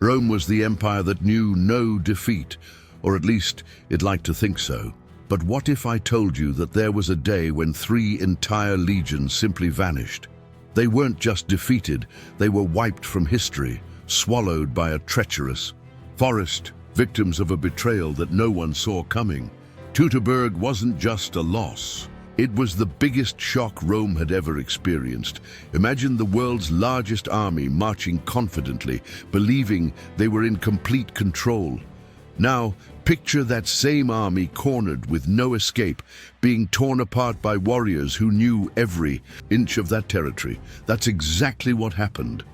Rome was the empire that knew no defeat, or at least it liked to think so. But what if I told you that there was a day when 3 entire legions simply vanished? They weren't just defeated, they were wiped from history, swallowed by a treacherous forest, victims of a betrayal that no one saw coming. Teutoburg wasn't just a loss. It was the biggest shock Rome had ever experienced. Imagine the world's largest army marching confidently, believing they were in complete control. Now, picture that same army cornered with no escape, being torn apart by warriors who knew every inch of that territory. That's exactly what happened.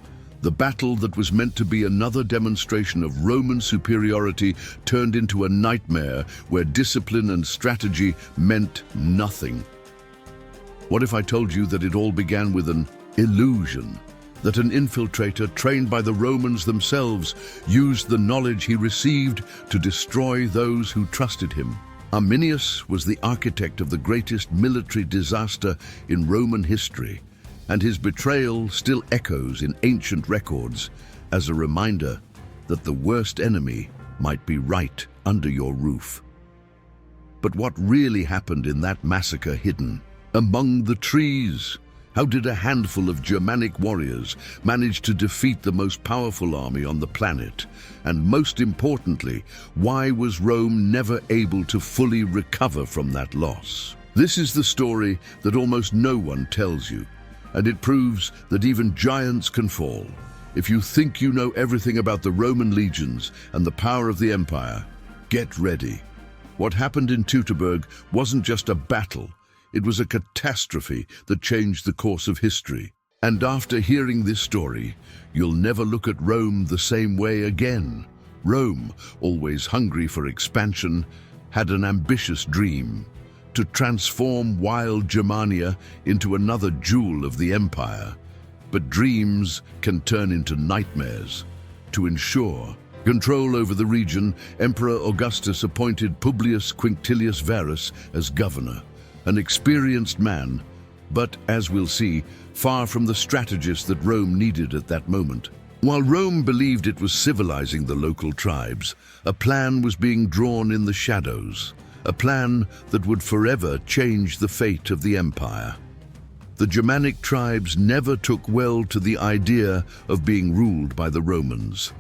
The battle that was meant to be another demonstration of Roman superiority turned into a nightmare where discipline and strategy meant nothing. What if I told you that it all began with an illusion? That an infiltrator trained by the Romans themselves used the knowledge he received to destroy those who trusted him. Arminius was the architect of the greatest military disaster in Roman history, and his betrayal still echoes in ancient records as a reminder that the worst enemy might be right under your roof. But what really happened in that massacre hidden among the trees? How did a handful of Germanic warriors manage to defeat the most powerful army on the planet? And most importantly, why was Rome never able to fully recover from that loss? This is the story that almost no one tells you, and it proves that even giants can fall. If you think you know everything about the Roman legions and the power of the empire, get ready. What happened in Teutoburg wasn't just a battle. It was a catastrophe that changed the course of history. And after hearing this story, you'll never look at Rome the same way again. Rome, always hungry for expansion, had an ambitious dream: to transform wild Germania into another jewel of the empire. But dreams can turn into nightmares. To ensure control over the region, Emperor Augustus appointed Publius Quinctilius Varus as governor. An experienced man, but, as we'll see, far from the strategist that Rome needed at that moment. While Rome believed it was civilizing the local tribes, a plan was being drawn in the shadows, a plan that would forever change the fate of the empire. The Germanic tribes never took well to the idea of being ruled by the Romans.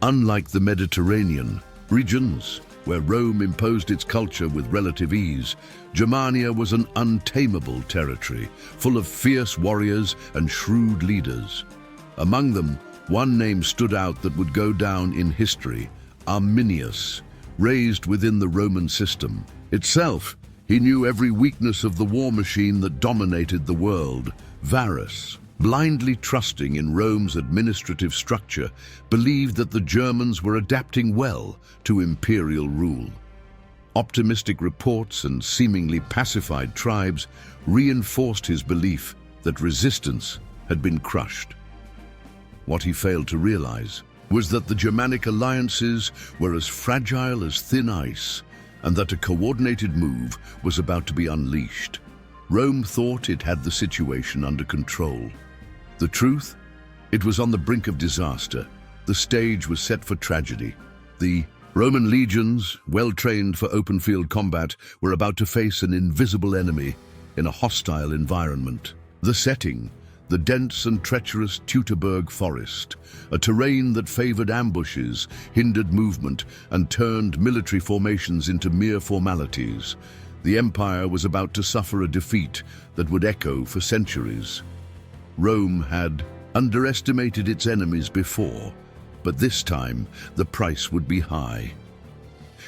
Unlike the Mediterranean regions, where Rome imposed its culture with relative ease, Germania was an untamable territory, full of fierce warriors and shrewd leaders. Among them, one name stood out that would go down in history: Arminius. Raised within the Roman system itself, he knew every weakness of the war machine that dominated the world. Varus, blindly trusting in Rome's administrative structure, believed that the Germans were adapting well to imperial rule. Optimistic reports and seemingly pacified tribes reinforced his belief that resistance had been crushed. What he failed to realize was that the Germanic alliances were as fragile as thin ice, and that a coordinated move was about to be unleashed. Rome thought it had the situation under control. The truth? It was on the brink of disaster. The stage was set for tragedy. The Roman legions, well-trained for open-field combat, were about to face an invisible enemy in a hostile environment. The setting: the dense and treacherous Teutoburg forest, a terrain that favored ambushes, hindered movement, and turned military formations into mere formalities. The empire was about to suffer a defeat that would echo for centuries. Rome had underestimated its enemies before, but this time the price would be high.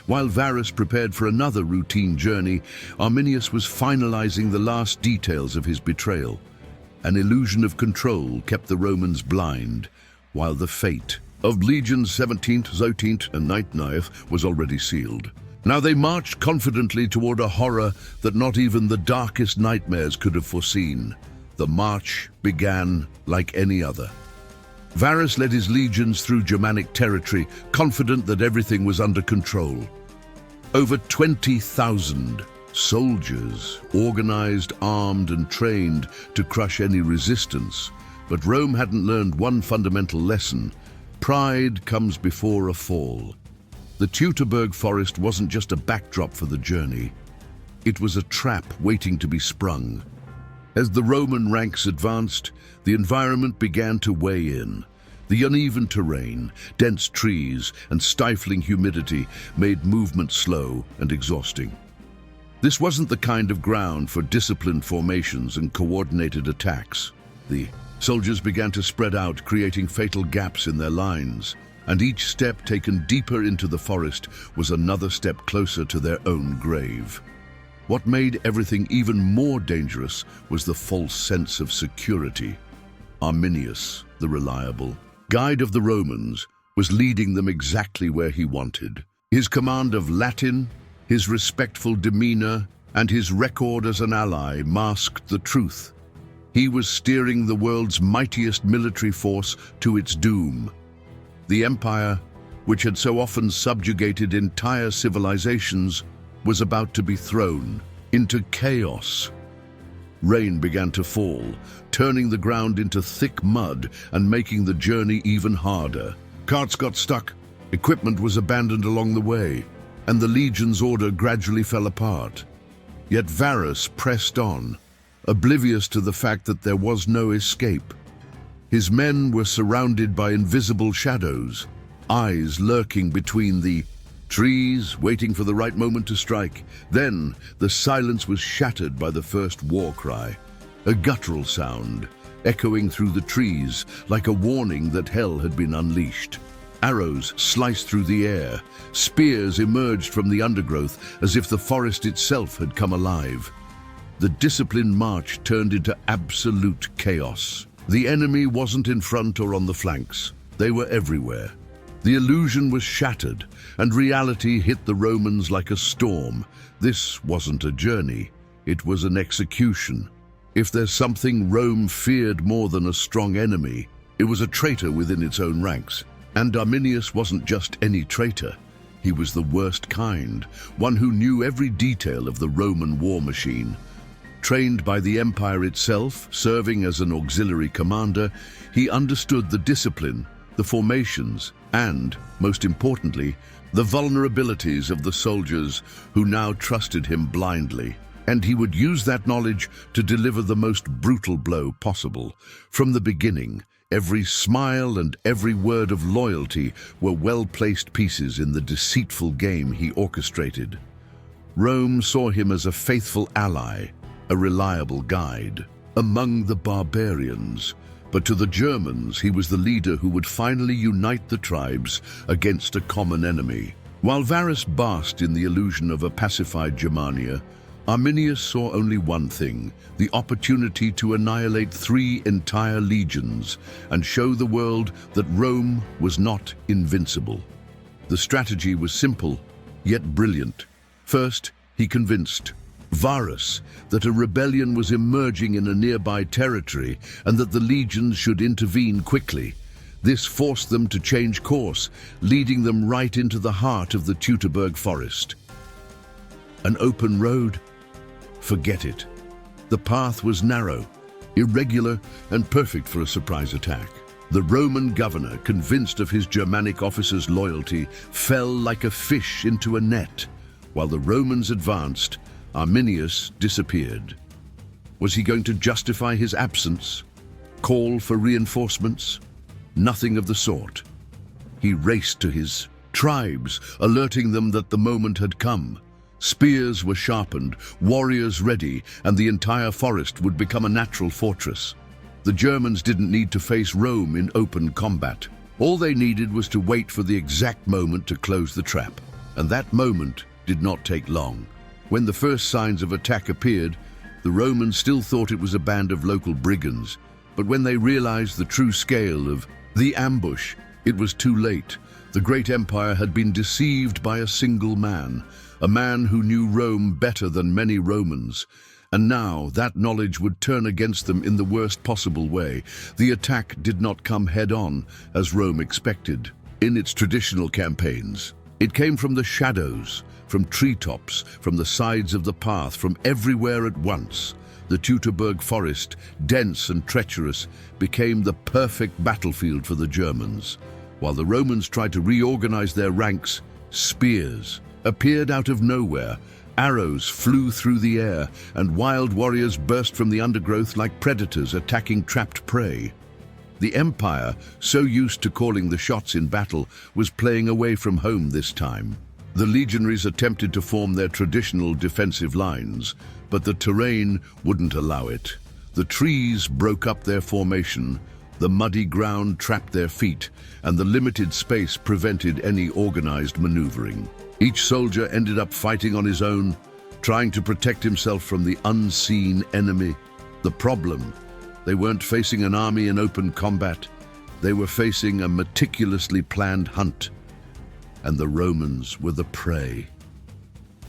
While Varus prepared for another routine journey, Arminius was finalizing the last details of his betrayal. An illusion of control kept the Romans blind, while the fate of legions 17th, 18th, and 99th was already sealed. Now they marched confidently toward a horror that not even the darkest nightmares could have foreseen. The march began like any other. Varus led his legions through Germanic territory, confident that everything was under control. Over 20,000 soldiers, organized, armed, and trained to crush any resistance. But Rome hadn't learned one fundamental lesson: Pride comes before a fall. The Teutoburg forest wasn't just a backdrop for the journey. It was a trap waiting to be sprung. As the Roman ranks advanced, the environment began to weigh in. The uneven terrain, dense trees, and stifling humidity made movement slow and exhausting. This wasn't the kind of ground for disciplined formations and coordinated attacks. The soldiers began to spread out, creating fatal gaps in their lines, and each step taken deeper into the forest was another step closer to their own grave. What made everything even more dangerous was the false sense of security. Arminius, the reliable guide of the Romans, was leading them exactly where he wanted. His command of Latin, his respectful demeanor, and his record as an ally masked the truth. He was steering the world's mightiest military force to its doom. The empire, which had so often subjugated entire civilizations, was about to be thrown into chaos. Rain began to fall, turning the ground into thick mud and making the journey even harder. Carts got stuck, equipment was abandoned along the way, and the legion's order gradually fell apart. Yet Varus pressed on, oblivious to the fact that there was no escape. His men were surrounded by invisible shadows, eyes lurking between the trees, waiting for the right moment to strike. Then the silence was shattered by the first war cry, a guttural sound, echoing through the trees like a warning that hell had been unleashed. Arrows sliced through the air, spears emerged from the undergrowth as if the forest itself had come alive. The disciplined march turned into absolute chaos. The enemy wasn't in front or on the flanks. They were everywhere. The illusion was shattered, and reality hit the Romans like a storm. This wasn't a journey, it was an execution. If there's something Rome feared more than a strong enemy, it was a traitor within its own ranks. And Arminius wasn't just any traitor. He was the worst kind, one who knew every detail of the Roman war machine. Trained by the empire itself, serving as an auxiliary commander, he understood the discipline, the formations, and, most importantly, the vulnerabilities of the soldiers who now trusted him blindly. And he would use that knowledge to deliver the most brutal blow possible. From the beginning, every smile and every word of loyalty were well-placed pieces in the deceitful game he orchestrated. Rome saw him as a faithful ally, a reliable guide among the barbarians. But to the Germans, he was the leader who would finally unite the tribes against a common enemy. While Varus basked in the illusion of a pacified Germania, Arminius saw only one thing: the opportunity to annihilate 3 entire legions and show the world that Rome was not invincible. The strategy was simple, yet brilliant. First, he convinced Varus that a rebellion was emerging in a nearby territory and that the legions should intervene quickly. This forced them to change course, leading them right into the heart of the Teutoburg forest. An open road? Forget it. The path was narrow, irregular, and perfect for a surprise attack. The Roman governor, convinced of his Germanic officer's loyalty, fell like a fish into a net. While the Romans advanced, Arminius disappeared. Was he going to justify his absence? Call for reinforcements? Nothing of the sort. He raced to his tribes, alerting them that the moment had come. Spears were sharpened, warriors ready, and the entire forest would become a natural fortress. The Germans didn't need to face Rome in open combat. All they needed was to wait for the exact moment to close the trap. And that moment did not take long. When the first signs of attack appeared, the Romans still thought it was a band of local brigands. But when they realized the true scale of the ambush, it was too late. The great empire had been deceived by a single man, a man who knew Rome better than many Romans. And now that knowledge would turn against them in the worst possible way. The attack did not come head-on, as Rome expected. In its traditional campaigns, it came from the shadows, from treetops, from the sides of the path, from everywhere at once. The Teutoburg forest, dense and treacherous, became the perfect battlefield for the Germans. While the Romans tried to reorganize their ranks, spears appeared out of nowhere, arrows flew through the air, and wild warriors burst from the undergrowth like predators attacking trapped prey. The empire, so used to calling the shots in battle, was playing away from home this time. The legionaries attempted to form their traditional defensive lines, but the terrain wouldn't allow it. The trees broke up their formation, the muddy ground trapped their feet, and the limited space prevented any organized maneuvering. Each soldier ended up fighting on his own, trying to protect himself from the unseen enemy. The problem: they weren't facing an army in open combat. They were facing a meticulously planned hunt, and the Romans were the prey.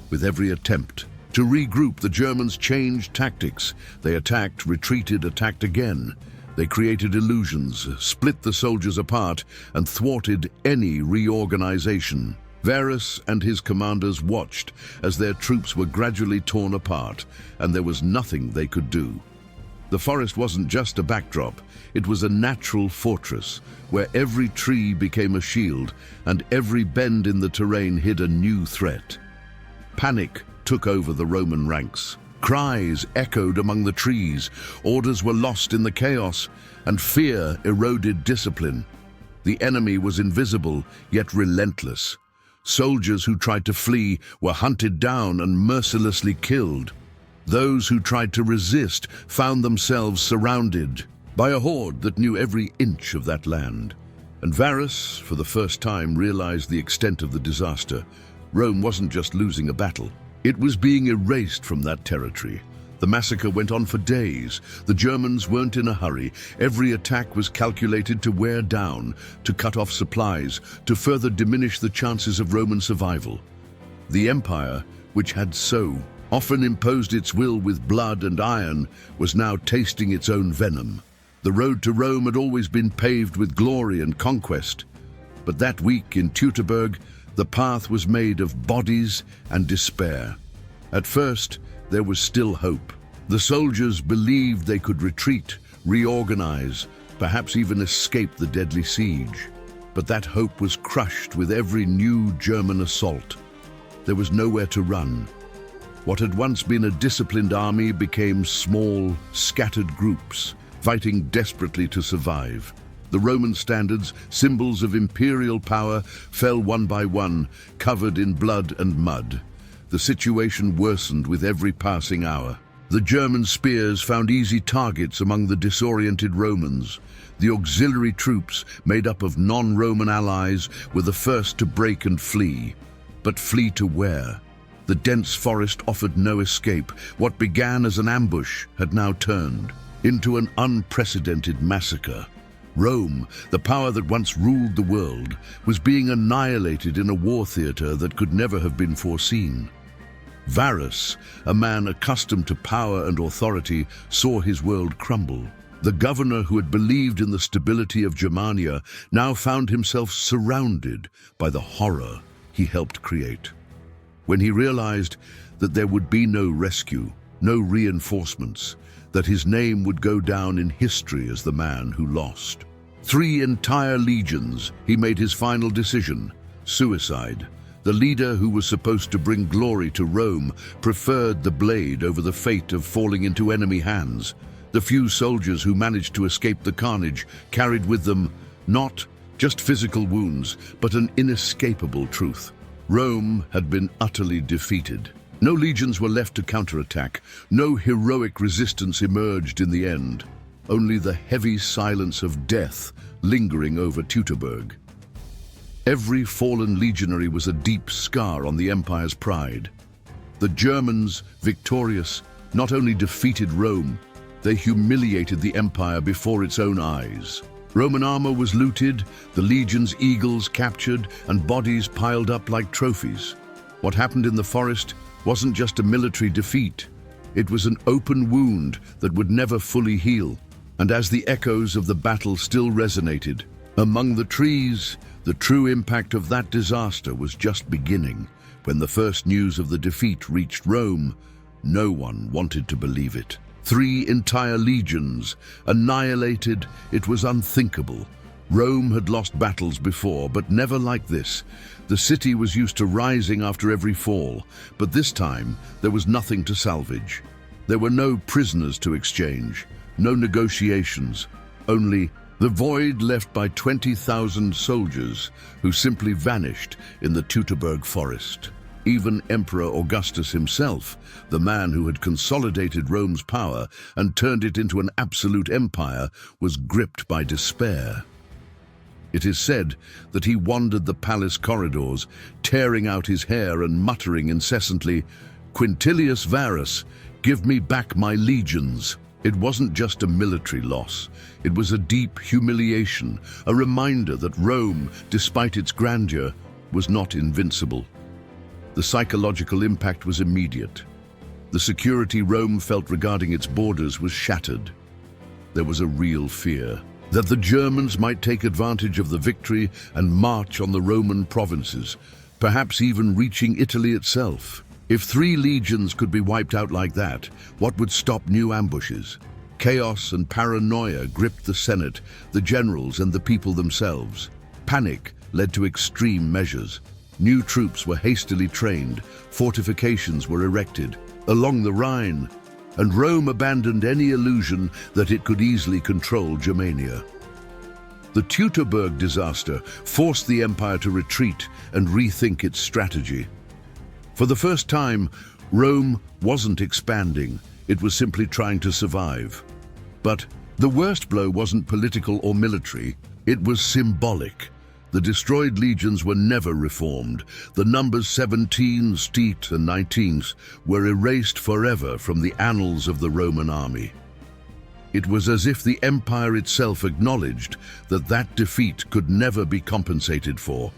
With every attempt to regroup, the Germans changed tactics. They attacked, retreated, attacked again. They created illusions, split the soldiers apart, and thwarted any reorganization. Varus and his commanders watched as their troops were gradually torn apart, and there was nothing they could do. The forest wasn't just a backdrop, it was a natural fortress, where every tree became a shield, and every bend in the terrain hid a new threat. Panic took over the Roman ranks. Cries echoed among the trees, orders were lost in the chaos, and fear eroded discipline. The enemy was invisible, yet relentless. Soldiers who tried to flee were hunted down and mercilessly killed. Those who tried to resist found themselves surrounded by a horde that knew every inch of that land. And Varus, for the first time, realized the extent of the disaster. Rome wasn't just losing a battle. It was being erased from that territory. The massacre went on for days. The Germans weren't in a hurry. Every attack was calculated to wear down, to cut off supplies, to further diminish the chances of Roman survival. The empire, which had so often imposed its will with blood and iron, was now tasting its own venom. The road to Rome had always been paved with glory and conquest, but that week in Teutoburg, the path was made of bodies and despair. At first, there was still hope. The soldiers believed they could retreat, reorganize, perhaps even escape the deadly siege. But that hope was crushed with every new German assault. There was nowhere to run. What had once been a disciplined army became small, scattered groups, fighting desperately to survive. The Roman standards, symbols of imperial power, fell one by one, covered in blood and mud. The situation worsened with every passing hour. The German spears found easy targets among the disoriented Romans. The auxiliary troops, made up of non-Roman allies, were the first to break and flee. But flee to where? The dense forest offered no escape. What began as an ambush had now turned into an unprecedented massacre. Rome, the power that once ruled the world, was being annihilated in a war theater that could never have been foreseen. Varus, a man accustomed to power and authority, saw his world crumble. The governor who had believed in the stability of Germania now found himself surrounded by the horror he helped create. When he realized that there would be no rescue, no reinforcements, that his name would go down in history as the man who lost. 3 entire legions, he made his final decision: suicide. The leader who was supposed to bring glory to Rome preferred the blade over the fate of falling into enemy hands. The few soldiers who managed to escape the carnage carried with them not just physical wounds, but an inescapable truth. Rome had been utterly defeated. No legions were left to counterattack. No heroic resistance emerged in the end. Only the heavy silence of death lingering over Teutoburg. Every fallen legionary was a deep scar on the empire's pride. The Germans, victorious, not only defeated Rome, they humiliated the empire before its own eyes. Roman armor was looted, the legion's eagles captured, and bodies piled up like trophies. What happened in the forest wasn't just a military defeat. It was an open wound that would never fully heal. And as the echoes of the battle still resonated, among the trees, the true impact of that disaster was just beginning. When the first news of the defeat reached Rome, no one wanted to believe it. 3 entire legions annihilated, it was unthinkable. Rome had lost battles before, but never like this. The city was used to rising after every fall, but this time there was nothing to salvage. There were no prisoners to exchange, no negotiations, only the void left by 20,000 soldiers who simply vanished in the Teutoburg forest. Even Emperor Augustus himself, the man who had consolidated Rome's power and turned it into an absolute empire, was gripped by despair. It is said that he wandered the palace corridors, tearing out his hair and muttering incessantly, "Quintilius Varus, give me back my legions." It wasn't just a military loss. It was a deep humiliation, a reminder that Rome, despite its grandeur, was not invincible. The psychological impact was immediate. The security Rome felt regarding its borders was shattered. There was a real fear that the Germans might take advantage of the victory and march on the Roman provinces, perhaps even reaching Italy itself. If 3 legions could be wiped out like that, what would stop new ambushes? Chaos and paranoia gripped the Senate, the generals, and the people themselves. Panic led to extreme measures. New troops were hastily trained, fortifications were erected along the Rhine, and Rome abandoned any illusion that it could easily control Germania. The Teutoburg disaster forced the empire to retreat and rethink its strategy. For the first time, Rome wasn't expanding, it was simply trying to survive. But the worst blow wasn't political or military, it was symbolic. The destroyed legions were never reformed. The numbers 17, 8, and 19 were erased forever from the annals of the Roman army. It was as if the empire itself acknowledged that that defeat could never be compensated for.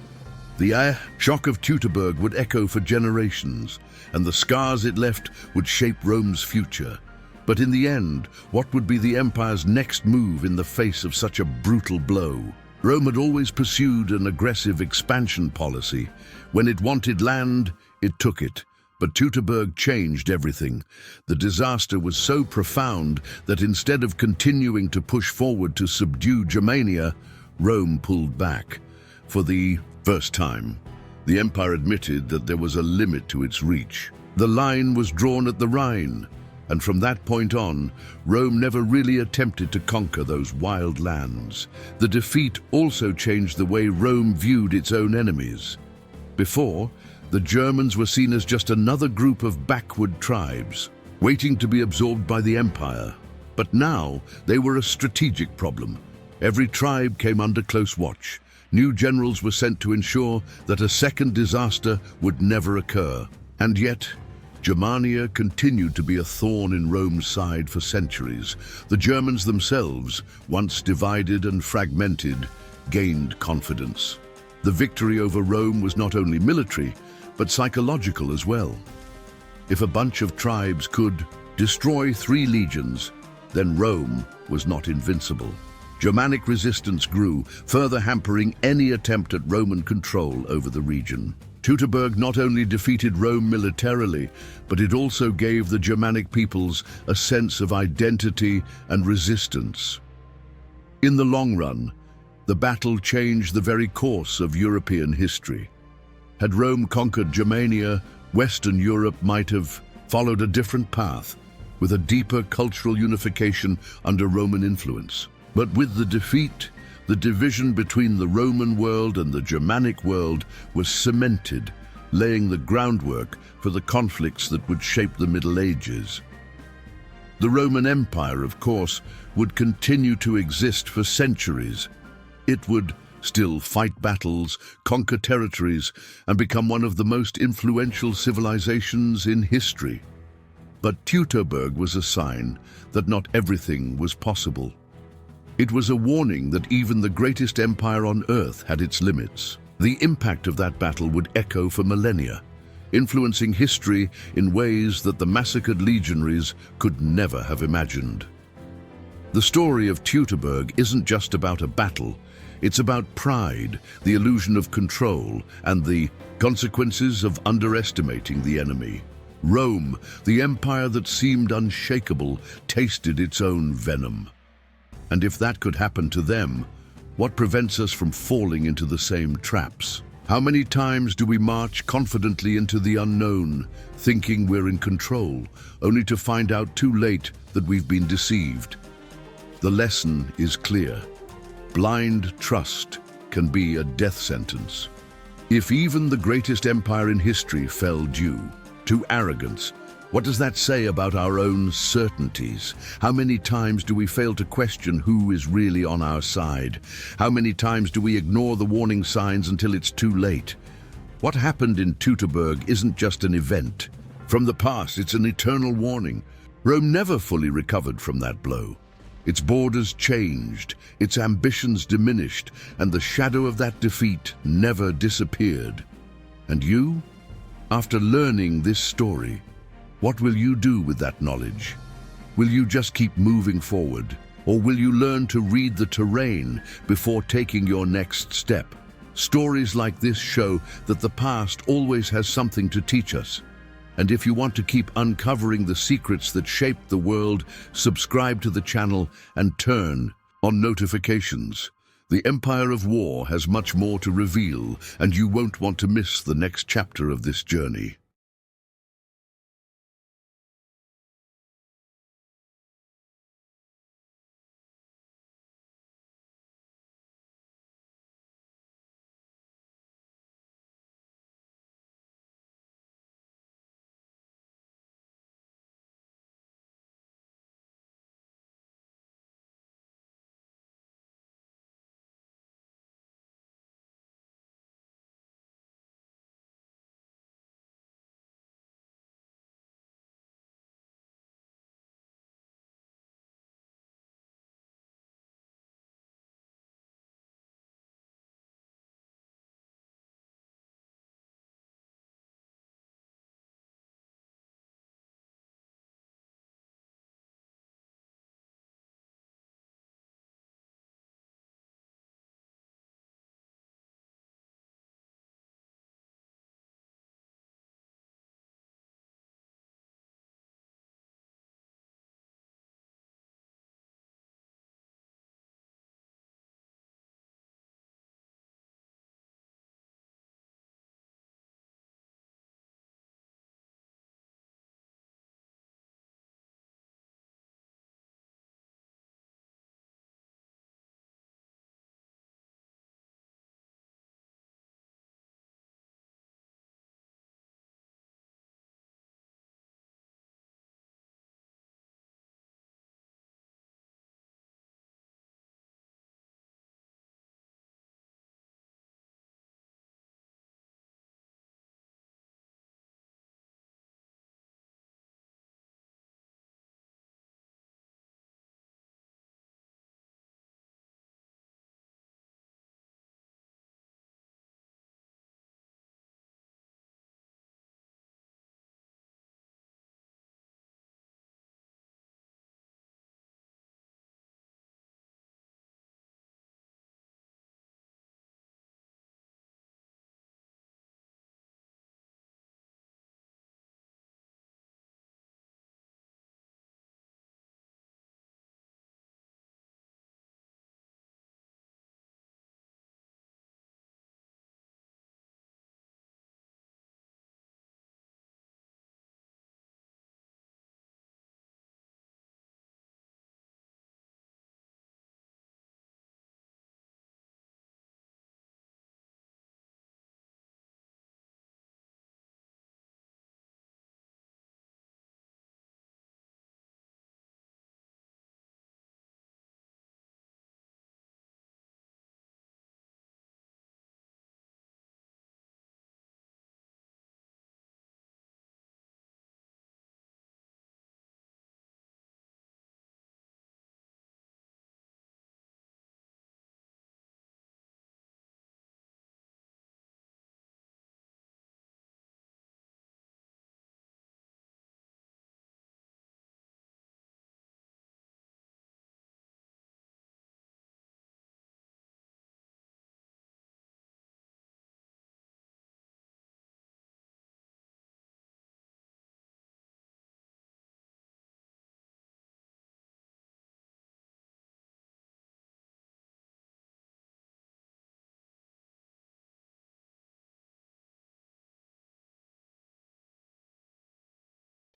The shock of Teutoburg would echo for generations, and the scars it left would shape Rome's future. But in the end, what would be the empire's next move in the face of such a brutal blow? Rome had always pursued an aggressive expansion policy. When it wanted land, it took it. But Teutoburg changed everything. The disaster was so profound that instead of continuing to push forward to subdue Germania, Rome pulled back. For the first time, the empire admitted that there was a limit to its reach. The line was drawn at the Rhine, and from that point on, Rome never really attempted to conquer those wild lands. The defeat also changed the way Rome viewed its own enemies. Before, the Germans were seen as just another group of backward tribes, waiting to be absorbed by the empire. But now, they were a strategic problem. Every tribe came under close watch. New generals were sent to ensure that a second disaster would never occur. And yet, Germania continued to be a thorn in Rome's side for centuries. The Germans themselves, once divided and fragmented, gained confidence. The victory over Rome was not only military, but psychological as well. If a bunch of tribes could destroy 3 legions, then Rome was not invincible. Germanic resistance grew, further hampering any attempt at Roman control over the region. Teutoburg not only defeated Rome militarily, but it also gave the Germanic peoples a sense of identity and resistance. In the long run, the battle changed the very course of European history. Had Rome conquered Germania, Western Europe might have followed a different path, with a deeper cultural unification under Roman influence. But with the defeat, the division between the Roman world and the Germanic world was cemented, laying the groundwork for the conflicts that would shape the Middle Ages. The Roman Empire, of course, would continue to exist for centuries. It would still fight battles, conquer territories, and become one of the most influential civilizations in history. But Teutoburg was a sign that not everything was possible. It was a warning that even the greatest empire on earth had its limits. The impact of that battle would echo for millennia, influencing history in ways that the massacred legionaries could never have imagined. The story of Teutoburg isn't just about a battle. It's about pride, the illusion of control, and the consequences of underestimating the enemy. Rome, the empire that seemed unshakable, tasted its own venom. And if that could happen to them, What prevents us from falling into the same traps? How many times do we march confidently into the unknown, thinking we're in control, only to find out too late that we've been deceived? The lesson is clear. Blind trust can be a death sentence. If even the greatest empire in history fell due to arrogance, what does that say about our own certainties? How many times do we fail to question who is really on our side? How many times do we ignore the warning signs until it's too late? What happened in Teutoburg isn't just an event. From the past, it's an eternal warning. Rome never fully recovered from that blow. Its borders changed, its ambitions diminished, and the shadow of that defeat never disappeared. And you? After learning this story, what will you do with that knowledge? Will you just keep moving forward, or will you learn to read the terrain before taking your next step? Stories like this show that the past always has something to teach us. And if you want to keep uncovering the secrets that shaped the world, subscribe to the channel and turn on notifications. The Empire of War has much more to reveal, and you won't want to miss the next chapter of this journey.